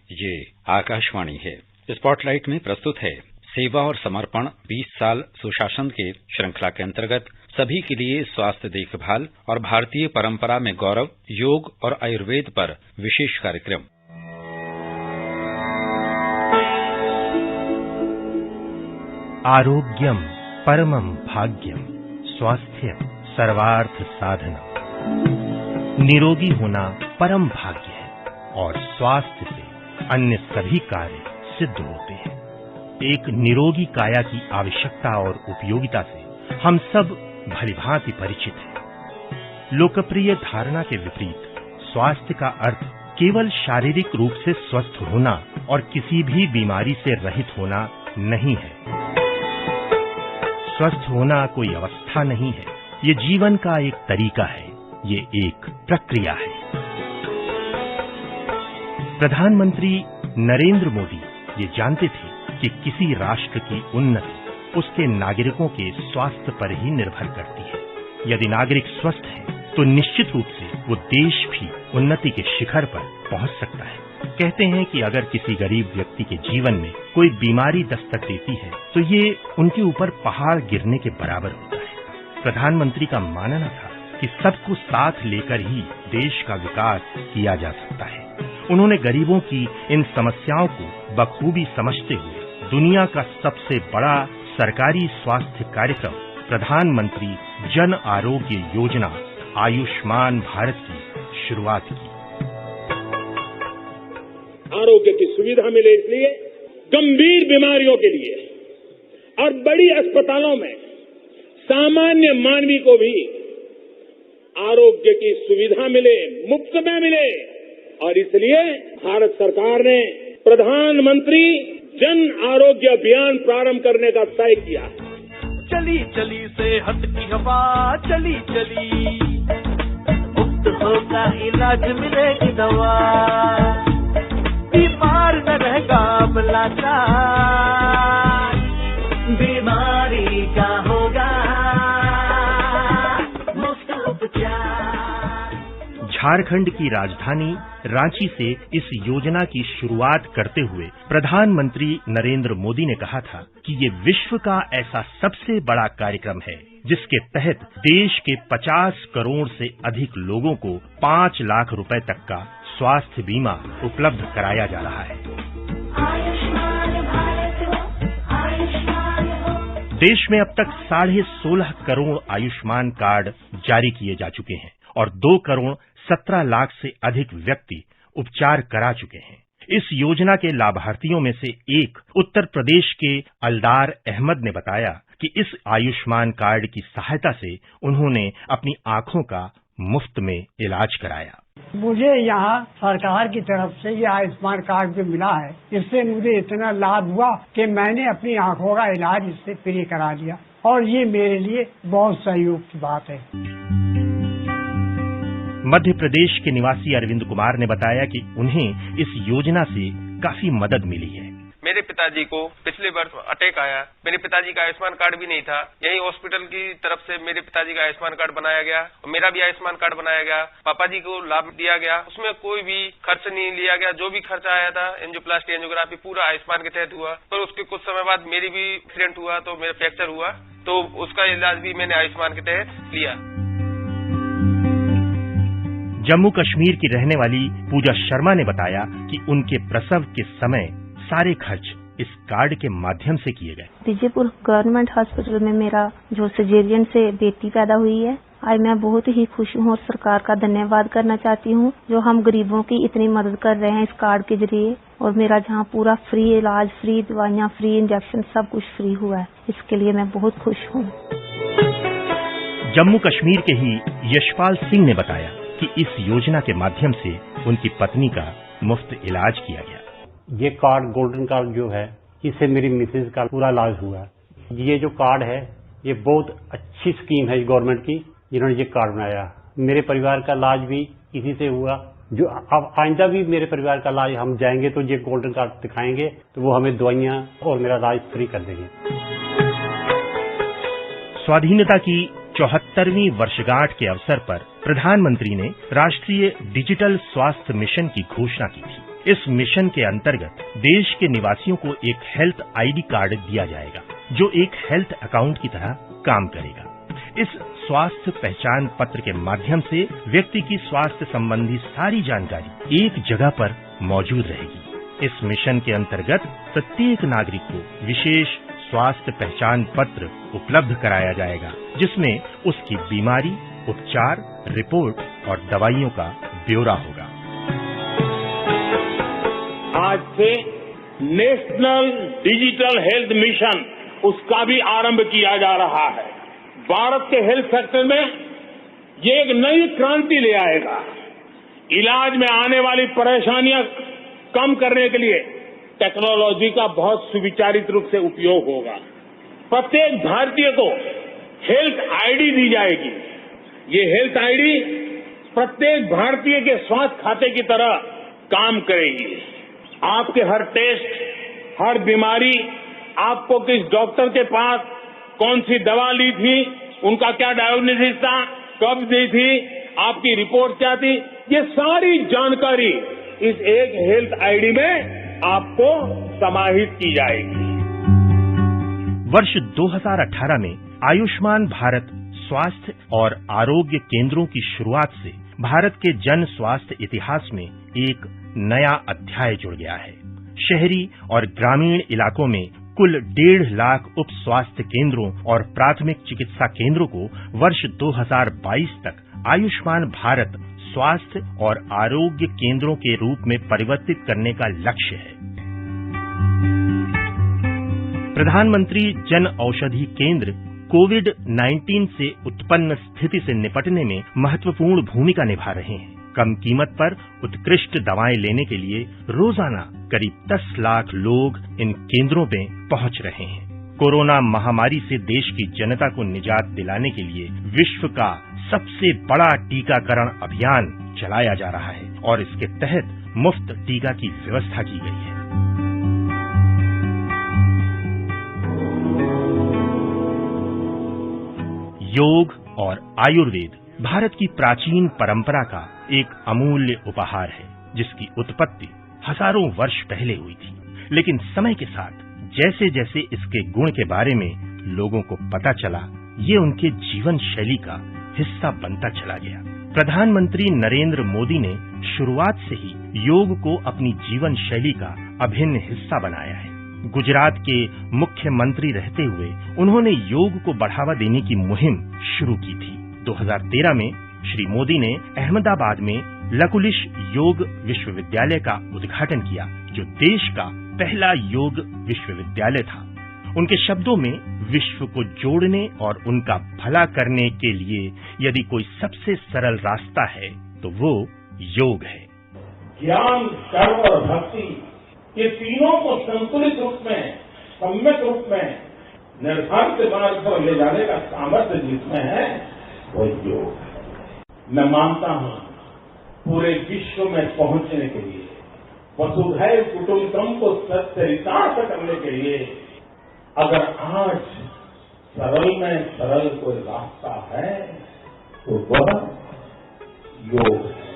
ये आकाशवाणी है। स्पॉटलाइट में प्रस्तुत है सेवा और समर्पण 20 साल सुशासन के श्रृंखला के अंतर्गत सभी के लिए स्वास्थ्य देखभाल और भारतीय परंपरा में गौरव, योग और आयुर्वेद पर विशेष कार्यक्रम। आरोग्यम परमं भाग्यम, स्वास्थ्यम सर्वार्थ साधनम। निरोगी होना परम भाग्य है और स्वास्थ्य से अन्य सभी कार्य सिद्ध होते हैं। एक निरोगी काया की आवश्यकता और उपयोगिता से हम सब भलीभांति परिचित हैं। लोकप्रिय धारणा के विपरीत स्वास्थ्य का अर्थ केवल शारीरिक रूप से स्वस्थ होना और किसी भी बीमारी से रहित होना नहीं है। स्वस्थ होना कोई अवस्था नहीं है, ये जीवन का एक तरीका है, ये एक प्रक्रिया है। प्रधानमंत्री नरेंद्र मोदी ये जानते थे कि किसी राष्ट्र की उन्नति उसके नागरिकों के स्वास्थ्य पर ही निर्भर करती है। यदि नागरिक स्वस्थ है तो निश्चित रूप से वो देश भी उन्नति के शिखर पर पहुंच सकता है। कहते हैं कि अगर किसी गरीब व्यक्ति के जीवन में कोई बीमारी दस्तक देती है तो ये उनके ऊपर पहाड़ गिरने के बराबर होता है। प्रधानमंत्री का मानना था कि सबको साथ लेकर ही देश का विकास किया जा सकता है। उन्होंने गरीबों की इन समस्याओं को बखूबी समझते हुए दुनिया का सबसे बड़ा सरकारी स्वास्थ्य कार्यक्रम प्रधानमंत्री जन आरोग्य योजना आयुष्मान भारत की शुरुआत की। आरोग्य की सुविधा मिले इसलिए गंभीर बीमारियों के लिए और बड़ी अस्पतालों में सामान्य मानवी को भी आरोग्य की सुविधा मिले, मुफ्त में मिले, और इसलिए भारत सरकार ने प्रधानमंत्री जन आरोग्य अभियान प्रारंभ करने का तय किया है। चली चली सेहत की हवा चली चली, मुफ्त होगा इलाज मिलेगी दवा, बीमार न रहेगा अब लाचार, बीमारी का होगा मुफ्त उपचार। झारखंड की राजधानी रांची से इस योजना की शुरुआत करते हुए प्रधानमंत्री नरेंद्र मोदी ने कहा था कि ये विश्व का ऐसा सबसे बड़ा कार्यक्रम है जिसके तहत देश के 50 करोड़ से अधिक लोगों को 5 लाख रुपए तक का स्वास्थ्य बीमा उपलब्ध कराया जा रहा है। देश में अब तक 16.5 करोड़ आयुष्मान कार्ड जारी किए जा चुके हैं और 2 करोड़ 17 लाख से अधिक व्यक्ति उपचार करा चुके हैं। इस योजना के लाभार्थियों में से एक उत्तर प्रदेश के अलदार अहमद ने बताया कि इस आयुष्मान कार्ड की सहायता से उन्होंने अपनी आंखों का मुफ्त में इलाज कराया। मुझे यहाँ सरकार की तरफ से ये आयुष्मान कार्ड जो मिला है, इससे मुझे इतना लाभ हुआ कि मैंने अपनी आंखों का इलाज इससे फ्री करा लिया और ये मेरे लिए बहुत सहयोग की बात है। मध्य प्रदेश के निवासी अरविंद कुमार ने बताया कि उन्हें इस योजना से काफी मदद मिली है। मेरे पिताजी को पिछले वर्ष अटैक आया। मेरे पिताजी का आयुष्मान कार्ड भी नहीं था। यही हॉस्पिटल की तरफ से मेरे पिताजी का आयुष्मान कार्ड बनाया गया और मेरा भी आयुष्मान कार्ड बनाया गया। पापा जी को लाभ दिया गया, उसमें कोई भी खर्च नहीं लिया गया। जो भी खर्चा आया था एंजियोप्लास्टी, एंजियोग्राफी पूरा आयुष्मान के तहत हुआ। पर उसके कुछ समय बाद मेरी भी एक्सीडेंट हुआ तो मेरा फ्रैक्चर हुआ, तो उसका इलाज भी मैंने आयुष्मान के तहत लिया। जम्मू कश्मीर की रहने वाली पूजा शर्मा ने बताया कि उनके प्रसव के समय सारे खर्च इस कार्ड के माध्यम से किए गए। विजयपुर गवर्नमेंट हॉस्पिटल में मेरा जो सर्जरियन से बेटी पैदा हुई है, आज मैं बहुत ही खुश हूँ और सरकार का धन्यवाद करना चाहती हूँ जो हम गरीबों की इतनी मदद कर रहे हैं इस कार्ड के जरिए। और मेरा जहाँ पूरा फ्री इलाज, फ्री दवाइयाँ, फ्री इंजेक्शन सब कुछ फ्री हुआ है, इसके लिए मैं बहुत खुश हूँ। जम्मू कश्मीर के ही यशपाल सिंह ने बताया कि इस योजना के माध्यम से उनकी पत्नी का मुफ्त इलाज किया गया। ये कार्ड, गोल्डन कार्ड जो है, इससे मेरी मिसेज का पूरा इलाज हुआ। ये जो कार्ड है ये बहुत अच्छी स्कीम है गवर्नमेंट की, जिन्होंने ये कार्ड बनाया। मेरे परिवार का इलाज भी इसी से हुआ। जो अब आइंदा भी मेरे परिवार का इलाज हम जाएंगे तो ये गोल्डन कार्ड दिखाएंगे तो वो हमें दवाइयाँ और मेरा इलाज फ्री कर देंगे। स्वाधीनता की 74वीं वर्षगांठ के अवसर पर प्रधानमंत्री ने राष्ट्रीय डिजिटल स्वास्थ्य मिशन की घोषणा की थी। इस मिशन के अंतर्गत देश के निवासियों को एक हेल्थ आईडी कार्ड दिया जाएगा, जो एक हेल्थ अकाउंट की तरह काम करेगा। इस स्वास्थ्य पहचान पत्र के माध्यम से व्यक्ति की स्वास्थ्य संबंधी सारी जानकारी एक जगह पर मौजूद रहेगी। इस मिशन के अंतर्गत प्रत्येक नागरिक को विशेष स्वास्थ्य पहचान पत्र उपलब्ध कराया जाएगा, जिसमें उसकी बीमारी, उपचार, रिपोर्ट और दवाइयों का ब्यौरा होगा। आज से नेशनल डिजिटल हेल्थ मिशन, उसका भी आरंभ किया जा रहा है। भारत के हेल्थ सेक्टर में ये एक नई क्रांति ले आएगा। इलाज में आने वाली परेशानियां कम करने के लिए टेक्नोलॉजी का बहुत सुविचारित रूप से उपयोग होगा। प्रत्येक भारतीय को हेल्थ आईडी दी जाएगी। ये हेल्थ आईडी प्रत्येक भारतीय के स्वास्थ्य खाते की तरह काम करेगी। आपके हर टेस्ट, हर बीमारी, आपको किस डॉक्टर के पास कौन सी दवा ली थी, उनका क्या डायग्नोसिस था, कब दी थी, आपकी रिपोर्ट क्या थी, ये सारी जानकारी इस एक हेल्थ आईडी में आपको समाहित की जाएगी। वर्ष 2018 में आयुष्मान भारत स्वास्थ्य और आरोग्य केंद्रों की शुरुआत से भारत के जन स्वास्थ्य इतिहास में एक नया अध्याय जुड़ गया है। शहरी और ग्रामीण इलाकों में कुल 1.5 लाख उप स्वास्थ्य केंद्रों और प्राथमिक चिकित्सा केंद्रों को वर्ष 2022 तक आयुष्मान भारत स्वास्थ्य और आरोग्य केंद्रों के रूप में परिवर्तित करने का लक्ष्य है। प्रधानमंत्री जन औषधि केंद्र कोविड-19 से उत्पन्न स्थिति से निपटने में महत्वपूर्ण भूमिका निभा रहे हैं। कम कीमत पर उत्कृष्ट दवाएं लेने के लिए रोजाना करीब 10 लाख लोग इन केंद्रों में पहुंच रहे हैं। कोरोना महामारी से देश की जनता को निजात दिलाने के लिए विश्व का सबसे बड़ा टीकाकरण अभियान चलाया जा रहा है और इसके तहत मुफ्त टीका की व्यवस्था की गई है। योग और आयुर्वेद भारत की प्राचीन परंपरा का एक अमूल्य उपहार है, जिसकी उत्पत्ति हजारों वर्ष पहले हुई थी। लेकिन समय के साथ जैसे जैसे इसके गुण के बारे में लोगों को पता चला, ये उनके जीवन शैली का हिस्सा बनता चला गया। प्रधानमंत्री नरेंद्र मोदी ने शुरुआत से ही योग को अपनी जीवन शैली का अभिन्न हिस्सा बनाया है। गुजरात के मुख्यमंत्री रहते हुए उन्होंने योग को बढ़ावा देने की मुहिम शुरू की थी। 2013 में श्री मोदी ने अहमदाबाद में लकुलिश योग विश्वविद्यालय का उद्घाटन किया, जो देश का पहला योग विश्वविद्यालय था। उनके शब्दों में विश्व को जोड़ने और उनका भला करने के लिए यदि कोई सबसे सरल रास्ता है तो वो योग है। ज्ञान, कर्म और भक्ति, ये तीनों को संतुलित रूप में, सम्यक रूप में निर्धारित मार्ग पर ले जाने का सामर्थ्य जिसमें है वो योग है। मैं मानता हूं पूरे विश्व में पहुंचने के लिए, वसुधैव कुटुंबकम को सच्चरितार्थ करने के लिए अगर आज सरल में सरल कोई रास्ता है तो वह योग है।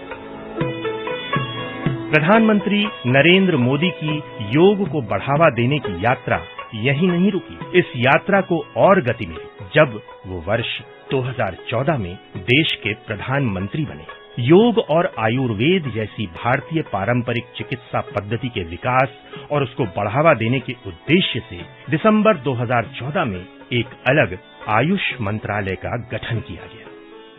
प्रधानमंत्री नरेंद्र मोदी की योग को बढ़ावा देने की यात्रा यहीं नहीं रुकी। इस यात्रा को और गति मिली जब वो वर्ष 2014 में देश के प्रधानमंत्री बने। योग और आयुर्वेद जैसी भारतीय पारंपरिक चिकित्सा पद्धति के विकास और उसको बढ़ावा देने के उद्देश्य से दिसंबर 2014 में एक अलग आयुष मंत्रालय का गठन किया गया।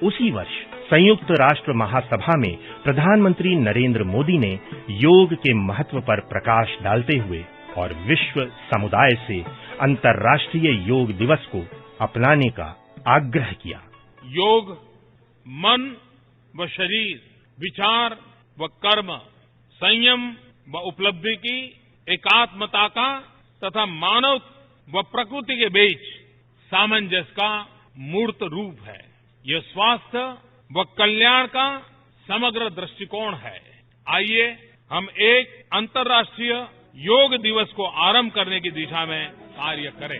उसी वर्ष संयुक्त राष्ट्र महासभा में प्रधानमंत्री नरेंद्र मोदी ने योग के महत्व पर प्रकाश डालते हुए और विश्व समुदाय से अंतर्राष्ट्रीय योग दिवस को अपनाने का आग्रह किया। योग मन व शरीर, विचार व कर्म, संयम व उपलब्धि की एकात्मता का तथा मानव व प्रकृति के बीच सामंजस्य का मूर्त रूप है। यह स्वास्थ्य व कल्याण का समग्र दृष्टिकोण है। आइए हम एक अंतर्राष्ट्रीय योग दिवस को आरंभ करने की दिशा में कार्य करें।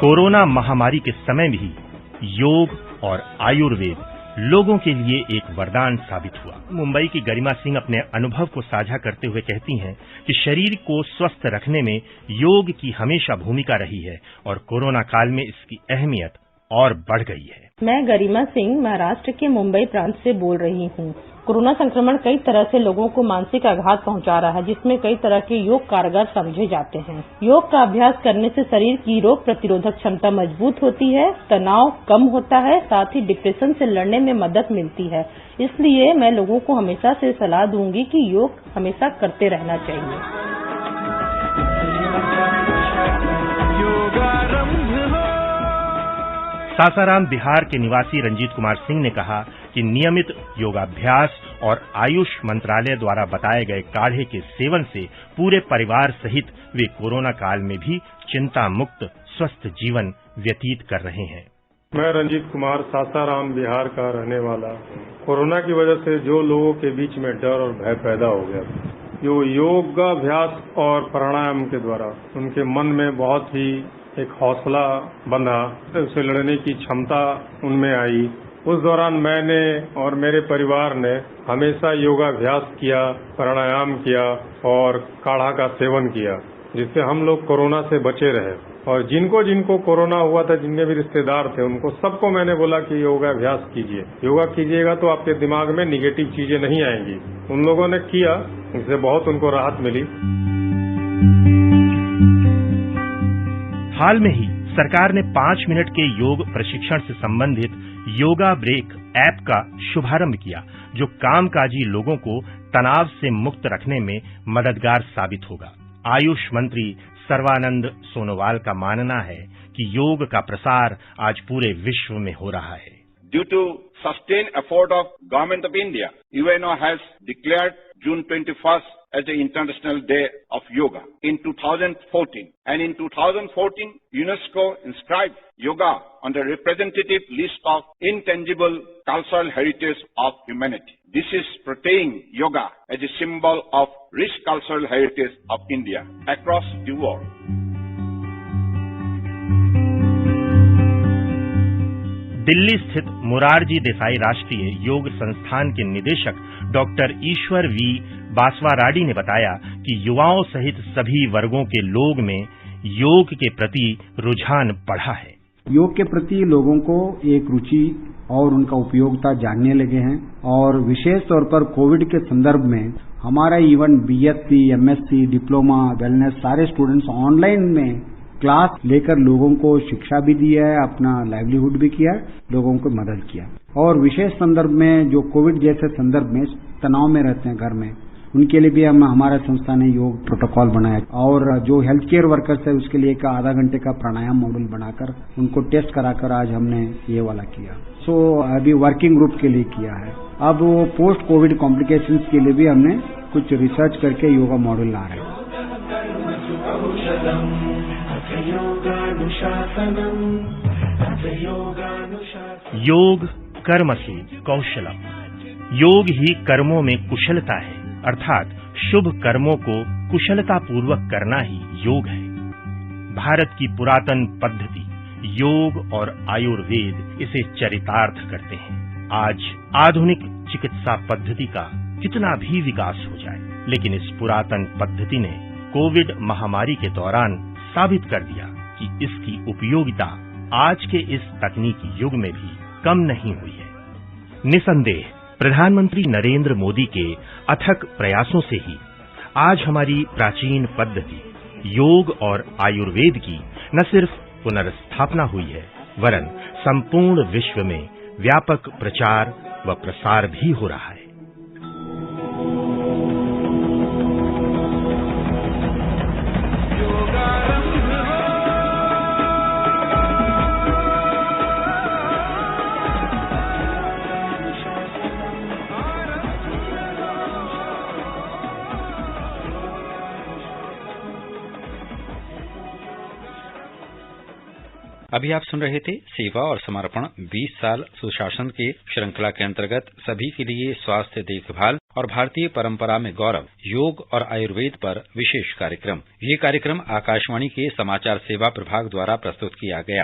कोरोना महामारी के समय भी योग और आयुर्वेद लोगों के लिए एक वरदान साबित हुआ। मुंबई की गरिमा सिंह अपने अनुभव को साझा करते हुए कहती हैं कि शरीर को स्वस्थ रखने में योग की हमेशा भूमिका रही है और कोरोना काल में इसकी अहमियत और बढ़ गई है। मैं गरिमा सिंह महाराष्ट्र के मुंबई प्रांत से बोल रही हूँ। कोरोना संक्रमण कई तरह से लोगों को मानसिक आघात पहुंचा रहा है, जिसमें कई तरह के योग कारगर समझे जाते हैं। योग का अभ्यास करने से शरीर की रोग प्रतिरोधक क्षमता मजबूत होती है, तनाव कम होता है, साथ ही डिप्रेशन से लड़ने में मदद मिलती है। इसलिए मैं लोगों को हमेशा से सलाह दूंगी कि योग हमेशा करते रहना चाहिए। सासाराम बिहार के निवासी रंजीत कुमार सिंह ने कहा कि नियमित योगाभ्यास और आयुष मंत्रालय द्वारा बताए गए काढ़े के सेवन से पूरे परिवार सहित वे कोरोना काल में भी चिंता मुक्त स्वस्थ जीवन व्यतीत कर रहे हैं। मैं रंजीत कुमार सासाराम बिहार का रहने वाला। कोरोना की वजह से जो लोगों के बीच में डर और भय पैदा हो गया, जो योगाभ्यास और प्राणायाम के द्वारा उनके मन में बहुत ही एक हौसला बंधा, उससे लड़ने की क्षमता उनमें आई। उस दौरान मैंने और मेरे परिवार ने हमेशा योगाभ्यास किया, प्राणायाम किया और काढ़ा का सेवन किया, जिससे हम लोग कोरोना से बचे रहे। और जिनको जिनको कोरोना हुआ था, जिनके भी रिश्तेदार थे, उनको सबको मैंने बोला कि योगाभ्यास कीजिए। योगा कीजिएगा तो आपके दिमाग में निगेटिव चीजें नहीं आएंगी। उन लोगों ने किया, उससे बहुत उनको राहत मिली। हाल में ही सरकार ने 5 मिनट के योग प्रशिक्षण से संबंधित योगा ब्रेक ऐप का शुभारंभ किया, जो कामकाजी लोगों को तनाव से मुक्त रखने में मददगार साबित होगा। आयुष मंत्री सर्वानंद सोनोवाल का मानना है कि योग का प्रसार आज पूरे विश्व में हो रहा है। Due to sustained effort of Government of India, UNO has declared June 21st as the International Day of Yoga in 2014. And in 2014, UNESCO inscribed yoga on the representative list of intangible cultural heritage of humanity. This is portraying yoga as a symbol of rich cultural heritage of India across the world. Delhi स्थित मोरारजी देसाई राष्ट्रीय योग संस्थान के निदेशक doctor Ishwar we बासवाराडी ने बताया कि युवाओं सहित सभी वर्गों के लोग में योग के प्रति रुझान बढ़ा है। योग के प्रति लोगों को एक रुचि और उनका उपयोगिता जानने लगे हैं और विशेष तौर पर कोविड के संदर्भ में हमारा even BSc, MSc, diploma, wellness सारे स्टूडेंट्स ऑनलाइन में क्लास लेकर लोगों को शिक्षा भी दी है, अपना लाइवलीहुड भी किया, लोगों को मदद किया। और विशेष संदर्भ में जो कोविड जैसे संदर्भ में तनाव में रहते हैं घर में, उनके लिए भी हमारा संस्था ने योग प्रोटोकॉल बनाया और जो हेल्थ केयर वर्कर्स है उसके लिए एक आधा घंटे का प्राणायाम मॉड्यूल बनाकर उनको टेस्ट कराकर आज हमने ये वाला किया। सो अभी वर्किंग ग्रुप के लिए किया है। अब वो पोस्ट कोविड कॉम्प्लिकेशंस के लिए भी हमने कुछ रिसर्च करके योगा मॉड्यूल ला रहे हैं। योग कर्मसु कौशलम। योग ही कर्मों में कुशलता है, अर्थात शुभ कर्मों को कुशलतापूर्वक करना ही योग है। भारत की पुरातन पद्धति योग और आयुर्वेद इसे चरितार्थ करते हैं। आज आधुनिक चिकित्सा पद्धति का कितना भी विकास हो जाए, लेकिन इस पुरातन पद्धति ने कोविड महामारी के दौरान साबित कर दिया कि इसकी उपयोगिता आज के इस तकनीकी युग में भी कम नहीं हुई है। निसंदेह प्रधानमंत्री नरेंद्र मोदी के अथक प्रयासों से ही आज हमारी प्राचीन पद्धति योग और आयुर्वेद की न सिर्फ पुनर्स्थापना हुई है, वरन संपूर्ण विश्व में व्यापक प्रचार व प्रसार भी हो रहा है। अभी आप सुन रहे थे सेवा और समर्पण 20 साल सुशासन के श्रृंखला के अंतर्गत सभी के लिए स्वास्थ्य देखभाल और भारतीय परंपरा में गौरव योग और आयुर्वेद पर विशेष कार्यक्रम। ये कार्यक्रम आकाशवाणी के समाचार सेवा प्रभाग द्वारा प्रस्तुत किया गया।